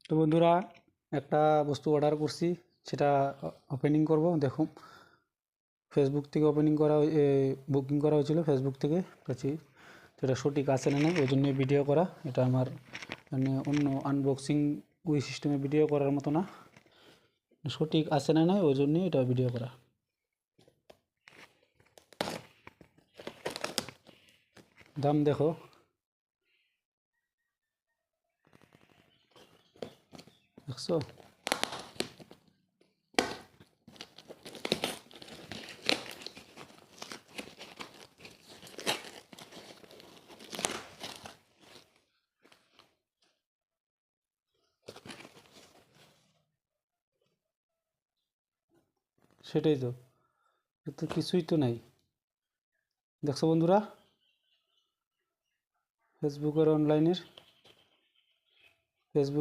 তো বন্ধুরা, একটা বস্তু অর্ডার করছি, সেটা ওপেনিং করব। দেখুন, ফেসবুক থেকে বুকিং করা হয়েছিল, ফেসবুক থেকে পেয়েছি। সেটা সঠিক আছে না নাই ওই জন্য ভিডিও করা। এটা আমার মানে অন্য আনবক্সিং ওই সিস্টেমে ভিডিও করার মতো না, সঠিক আছে না নাই ওই জন্যই এটা ভিডিও করা। দাম দেখো, দেখছো? সেটাই তো, এ তো কিছুই তো নাই। দেখছো বন্ধুরা, ফেসবুকের অনলাইনের ফেসবুক